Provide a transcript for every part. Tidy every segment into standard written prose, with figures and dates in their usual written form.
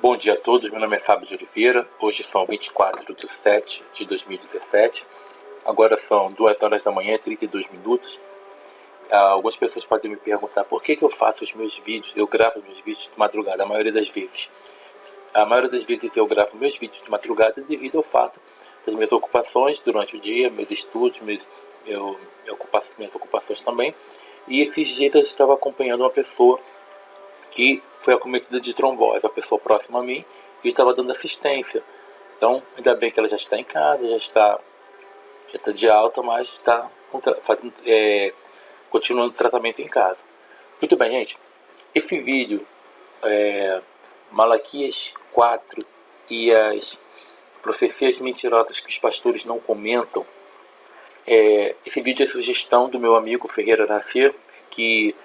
Bom dia a todos, meu nome é Fábio de Oliveira, hoje são 24/7/2017, agora são 2 horas da manhã e 32 minutos. Algumas pessoas podem me perguntar por que eu faço os meus vídeos, eu gravo meus vídeos de madrugada, a maioria das vezes. A maioria das vezes eu gravo meus vídeos de madrugada devido ao fato das minhas ocupações durante o dia, meus estudos, minhas ocupações também. E esses dias eu estava acompanhando uma pessoa que foi acometida de trombose, a pessoa próxima a mim, e estava dando assistência. Então, ainda bem que ela já está em casa, já está de alta, mas está continuando o tratamento em casa. Muito bem, gente. Esse vídeo, Malaquias 4 e as profecias mentirosas que os pastores não comentam, esse vídeo é sugestão do meu amigo Ferreira Nascer, que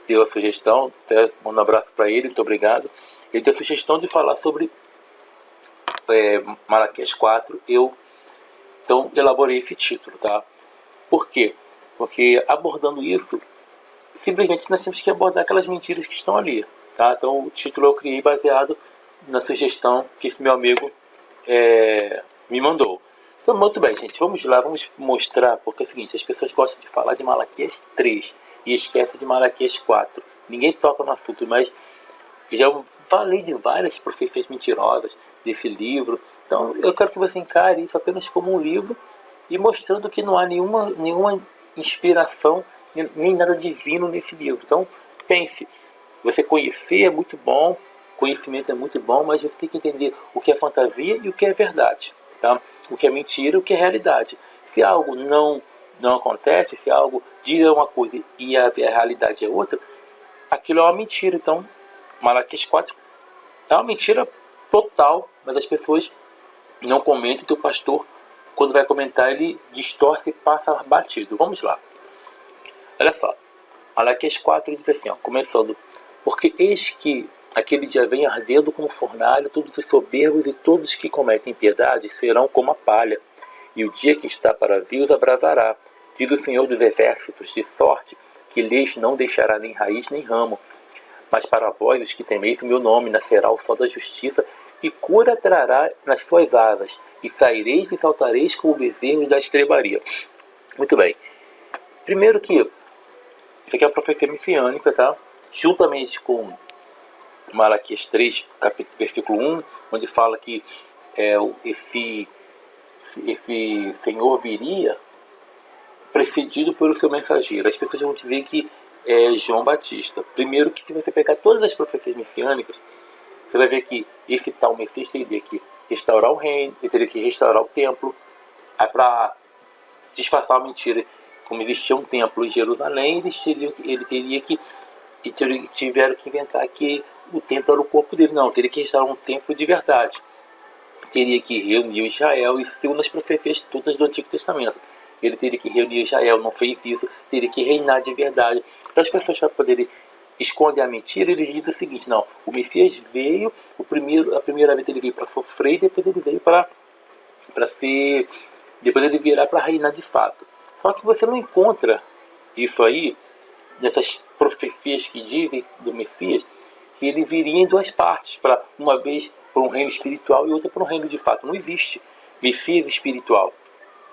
deu a sugestão, até mando um abraço para ele, muito obrigado. Ele deu a sugestão de falar sobre Malaquias 4, então elaborei esse título, tá? Por quê? Porque abordando isso, simplesmente nós temos que abordar aquelas mentiras que estão ali, tá? Então o título eu criei baseado na sugestão que esse meu amigo me mandou. Então, muito bem, gente, vamos lá, vamos mostrar, porque é o seguinte, as pessoas gostam de falar de Malaquias 3 e esquecem de Malaquias 4. Ninguém toca no assunto, mas eu já falei de várias profecias mentirosas desse livro. Então, eu quero que você encare isso apenas como um livro e mostrando que não há nenhuma inspiração, nem nada divino nesse livro. Então, pense, você conhecer é muito bom, conhecimento é muito bom, mas você tem que entender o que é fantasia e o que é verdade. Tá? O que é mentira e o que é realidade. Se algo não acontece, se algo diz uma coisa e a realidade é outra, aquilo é uma mentira. Então, Malaquias 4 é uma mentira total, mas as pessoas não comentam, então o pastor, quando vai comentar, ele distorce e passa batido. Vamos lá. Olha só. Malaquias 4 diz assim, começando: porque eis que aquele dia vem ardendo como fornalha, todos os soberbos e todos que cometem impiedade serão como a palha, e o dia que está para vir os abrasará, diz o Senhor dos Exércitos, de sorte que lhes não deixará nem raiz nem ramo. Mas para vós, os que temeis o meu nome, nascerá o sol da justiça, e cura trará nas suas asas, e saireis e saltareis como bezerros da estrebaria. Muito bem. Primeiro que isso aqui é uma profecia messiânica, tá? Juntamente com Malaquias 3, versículo 1, onde fala que esse Senhor viria precedido pelo seu mensageiro. As pessoas vão dizer que é João Batista. Primeiro que, se você pegar todas as profecias messiânicas, você vai ver que esse tal Messias teria que restaurar o reino, ele teria que restaurar o templo. Para disfarçar a mentira, como existia um templo em Jerusalém, tiveram que inventar que o templo era o corpo dele. Não, teria que restaurar um templo de verdade. Teria que reunir o Israel, e segundo as profecias todas do Antigo Testamento. Ele teria que reunir Israel, não fez isso, teria que reinar de verdade. Então as pessoas, para poderem esconder a mentira, eles dizem o seguinte: não, o Messias veio, a primeira vez ele veio para sofrer, e depois ele veio depois ele virá para reinar de fato. Só que você não encontra isso aí, nessas profecias que dizem do Messias, que ele viria em duas partes, uma vez para um reino espiritual e outra para um reino de fato. Não existe Messias espiritual.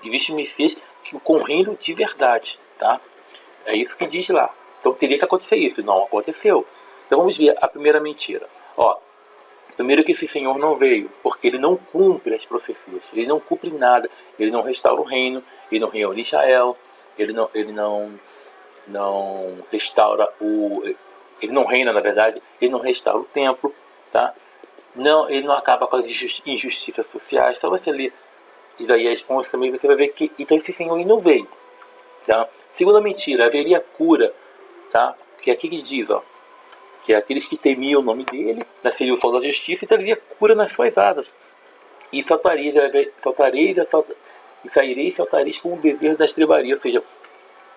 Existe Messias com reino de verdade, tá? É isso que diz lá. Então teria que acontecer isso. Não aconteceu. Então vamos ver a primeira mentira. Primeiro que esse Senhor não veio, porque ele não cumpre as profecias. Ele não cumpre nada. Ele não restaura o reino, ele não reúne Israel, ele não restaura ele não reina, na verdade, ele não restaura o templo, tá? Não, ele não acaba com as injustiças sociais. Só você ler Isaías 11 também, você vai ver que então esse Senhor não veio, tá? Segunda mentira, haveria cura, tá? Que é aqui que diz, que aqueles que temiam o nome dele nasceria o sol da justiça, e teria cura nas suas asas, e saireis e saltareis como bezerros da estrebaria. Ou seja,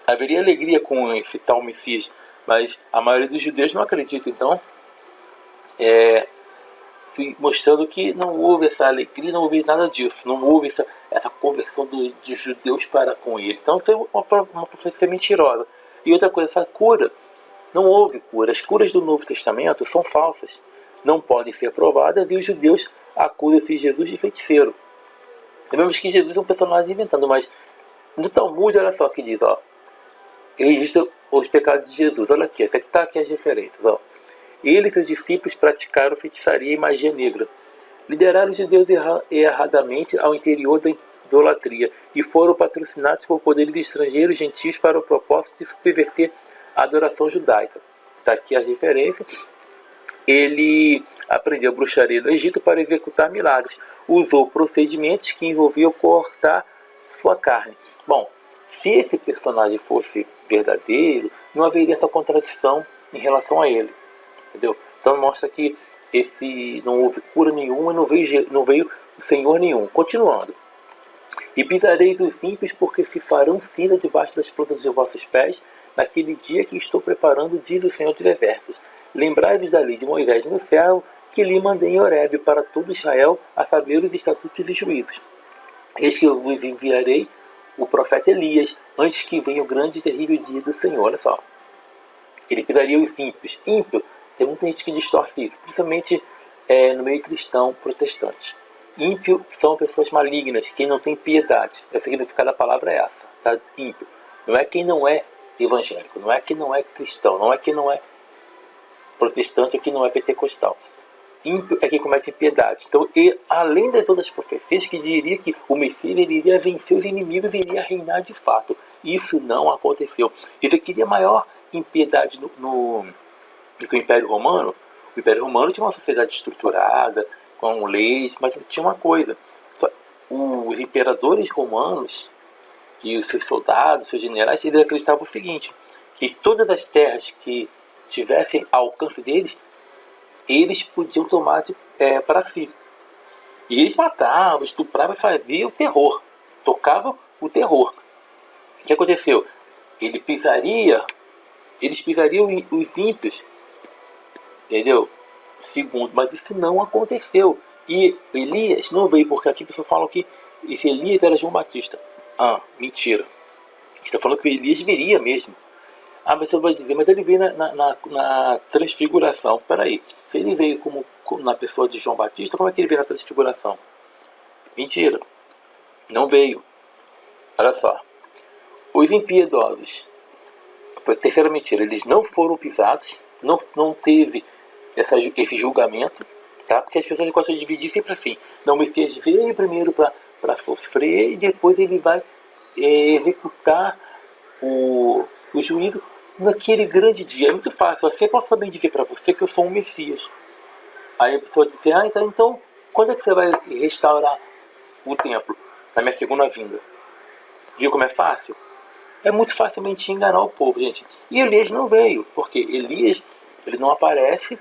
haveria alegria com esse tal Messias, mas a maioria dos judeus não acredita. Então, mostrando que não houve essa alegria, não houve nada disso, não houve essa conversão dos judeus para com ele. Então, isso é uma profecia mentirosa. E outra coisa, essa cura, não houve cura. As curas do Novo Testamento são falsas. não podem ser provadas e os judeus acusam-se Jesus de feiticeiro. Sabemos que Jesus é um personagem inventando, mas no Talmud, olha só o que diz, ó. Registra os pecados de Jesus. Olha aqui, essa aqui está aqui as referências, ó. Ele e seus discípulos praticaram feitiçaria e magia negra. Lideraram os judeus erradamente ao interior da idolatria e foram patrocinados por poderes estrangeiros gentios para o propósito de subverter a adoração judaica. Está aqui as referências. Ele aprendeu bruxaria no Egito para executar milagres. Usou procedimentos que envolviam cortar sua carne. Bom, se esse personagem fosse verdadeiro, não haveria essa contradição em relação a ele. Entendeu? Então mostra que não houve cura nenhuma e não veio o Senhor nenhum. Continuando. E pisareis os ímpios, porque se farão cinza debaixo das plantas de vossos pés, naquele dia que estou preparando, diz o Senhor dos Exércitos. Lembrai-vos da lei de Moisés, meu servo, que lhe mandei em Horebe para todo Israel, a saber os estatutos e juízos. Eis que eu vos enviarei o profeta Elias, antes que venha o grande e terrível dia do Senhor. Olha só. Ele pisaria os ímpios. Ímpio, tem muita gente que distorce isso, principalmente no meio cristão protestante. Ímpio são pessoas malignas, quem não tem piedade. O significado da palavra é essa, tá? Ímpio. Não é quem não é evangélico, não é quem não é cristão, não é quem não é protestante, é quem não é pentecostal. Ímpio é quem comete impiedade. Então, além de todas as profecias que diria que o Messias iria vencer os inimigos e iria reinar de fato. Isso não aconteceu. Isso queria maior impiedade do que o Império Romano. O Império Romano tinha uma sociedade estruturada, com leis, mas tinha uma coisa. Os imperadores romanos e os seus soldados, seus generais, eles acreditavam o seguinte, que todas as terras que tivessem ao alcance deles, eles podiam tomar para si. E eles matavam, estupravam e faziam o terror. Tocavam o terror. O que aconteceu? Eles pisariam os ímpios. Entendeu? Segundo, mas isso não aconteceu. E Elias não veio, porque aqui pessoas falam que esse Elias era João Batista. Mentira. Está falando que Elias viria mesmo. Mas você vai dizer, mas ele veio na transfiguração. Peraí, se ele veio como na pessoa de João Batista, como é que ele veio na transfiguração? Mentira. Não veio. Olha só. Os impiedosos. Terceira mentira. Eles não foram pisados. Não teve esse julgamento. Tá? Porque as pessoas gostam de dividir sempre assim. Não, o Messias veio primeiro para sofrer e depois ele vai executar o juízo naquele grande dia. É muito fácil. Você pode saber dizer para você que eu sou um Messias. Aí a pessoa diz, então quando é que você vai restaurar o templo? Na minha segunda vinda. Viu como é fácil? É muito facilmente enganar o povo, gente. E Elias não veio, porque Elias, ele não aparece,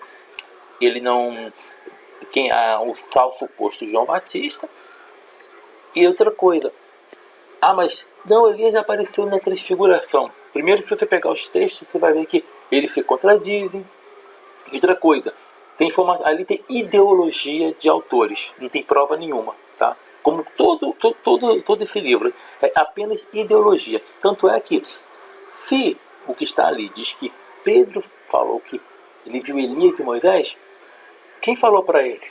ele não... o falso suposto João Batista. E outra coisa, mas não, Elias apareceu na transfiguração. Primeiro, se você pegar os textos, você vai ver que eles se contradizem. E outra coisa, ali tem ideologia de autores, não tem prova nenhuma, tá? Como todo esse livro, é apenas ideologia. Tanto é que, se o que está ali diz que Pedro falou que ele viu Elias e Moisés, quem falou para ele?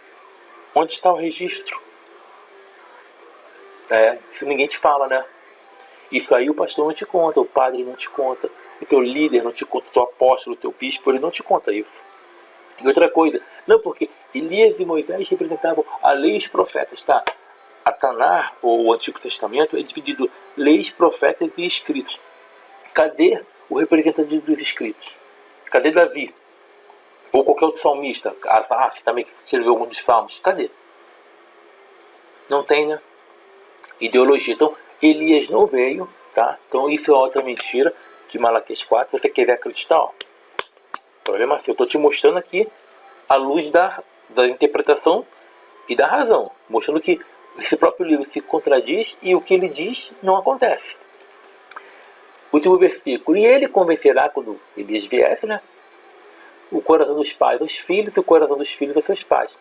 Onde está o registro? Se ninguém te fala, né? Isso aí o pastor não te conta, o padre não te conta, o teu líder não te conta, o teu apóstolo, o teu bispo, ele não te conta isso. E outra coisa, não, porque Elias e Moisés representavam a lei e os profetas, tá? A Tanar, ou o Antigo Testamento, é dividido leis, profetas e escritos. Cadê o representante dos escritos? Cadê Davi? Ou qualquer outro salmista, Asaf também, que escreveu alguns dos salmos. Cadê? Não tem, né? Ideologia. Então, Elias não veio, tá? Então, isso é outra mentira de Malaquias 4. Se você quiser acreditar, problema seu. Eu estou te mostrando aqui a luz da interpretação e da razão. Mostrando que esse próprio livro se contradiz e o que ele diz não acontece. Último versículo. E ele convencerá, quando Elias viesse, né? O coração dos pais aos filhos e o coração dos filhos aos seus pais,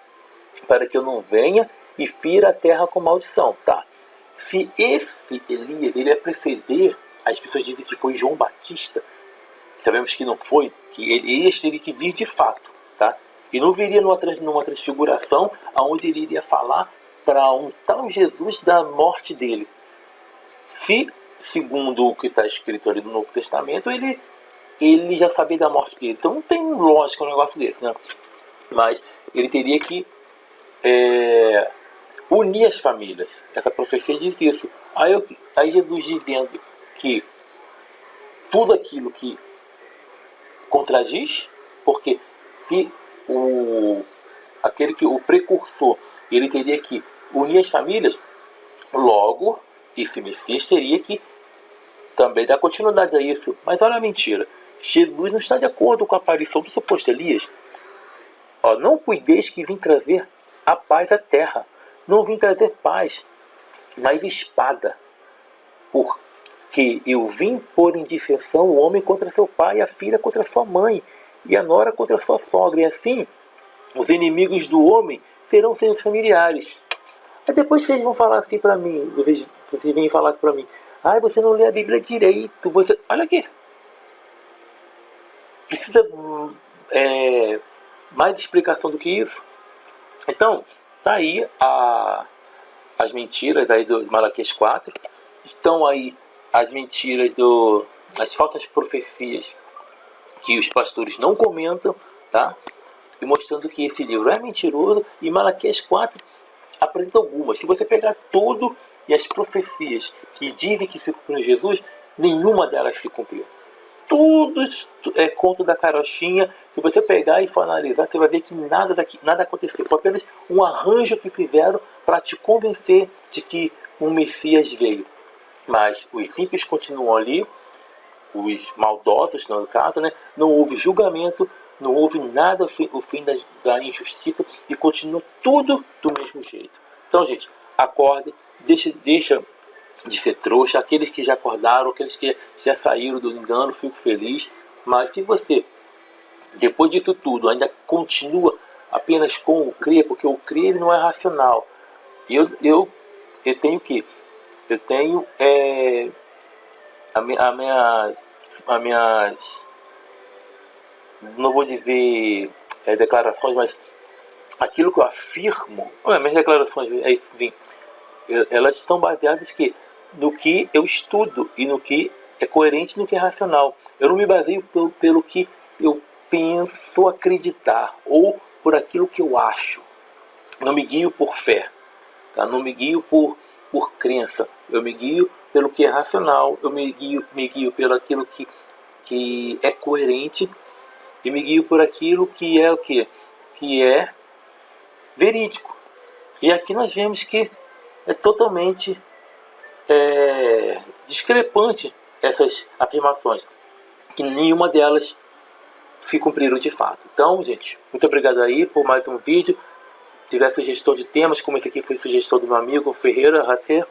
para que eu não venha e fira a terra com maldição. Tá. Se esse Elias, ele ia preceder, as pessoas dizem que foi João Batista, sabemos que não foi, que Elias teria que vir de fato, tá? E não viria numa transfiguração onde ele iria falar para um tal Jesus da morte dele. Se, segundo o que está escrito ali no Novo Testamento, ele já sabia da morte dele. Então não tem lógica um negócio desse, né? Mas ele teria que unir as famílias. Essa profecia diz isso. Aí Jesus dizendo que tudo aquilo que contradiz, porque se o precursor ele teria que unir as famílias, logo esse Messias teria que também dar continuidade a isso. Mas olha a mentira, Jesus não está de acordo com a aparição do suposto Elias. Não cuideis que vim trazer a paz à terra. Não vim trazer paz, mas espada. Porque eu vim pôr em dissensão o homem contra seu pai, a filha contra sua mãe, e a nora contra sua sogra. E assim, os inimigos do homem serão seus familiares. Aí depois vocês vão falar assim para mim, vocês vêm falar assim para mim, você não lê a Bíblia direito, olha aqui. Precisa mais explicação do que isso? Então, tá aí as mentiras aí do Malaquias 4, estão aí as mentiras as falsas profecias que os pastores não comentam, tá? E mostrando que esse livro é mentiroso, e Malaquias 4 apresenta algumas. Se você pegar tudo e as profecias que dizem que se cumpriu em Jesus, nenhuma delas se cumpriu. Tudo é conto da carochinha. Se você pegar e for analisar, você vai ver que nada aconteceu. Foi apenas um arranjo que fizeram para te convencer de que um Messias veio. Mas os ímpios continuam ali, os maldosos, no caso, né? Não houve julgamento, não houve nada, o fim da injustiça, e continua tudo do mesmo jeito. Então, gente, acorde, deixa de ser trouxa. Aqueles que já acordaram, aqueles que já saíram do engano, fico feliz. Mas se você, depois disso tudo, ainda continua apenas com o crer, porque o crer não é racional. Eu tenho que eu tenho as minhas, não vou dizer declarações, mas aquilo que eu afirmo, minhas declarações, enfim, elas são baseadas no que eu estudo e no que é coerente, no que é racional. Eu não me baseio pelo que eu penso acreditar ou por aquilo que eu acho. Não me guio por fé, tá? Não me guio por crença. Eu me guio pelo que é racional. Eu me guio pelo aquilo que é coerente, e me guio por aquilo que é o quê? Que é verídico. E aqui nós vemos que é totalmente discrepante essas afirmações, que nenhuma delas se cumpriram de fato. Então, gente, muito obrigado aí por mais um vídeo. Se tiver sugestão de temas, como esse aqui foi sugestão do meu amigo Ferreira Racer,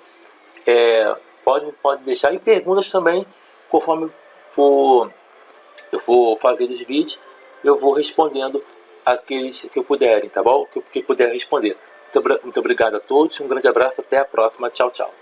pode deixar, e perguntas também, conforme eu for fazer os vídeos, eu vou respondendo aqueles que eu puderem, tá bom? Que puder responder. Muito obrigado a todos, um grande abraço, até a próxima, tchau, tchau.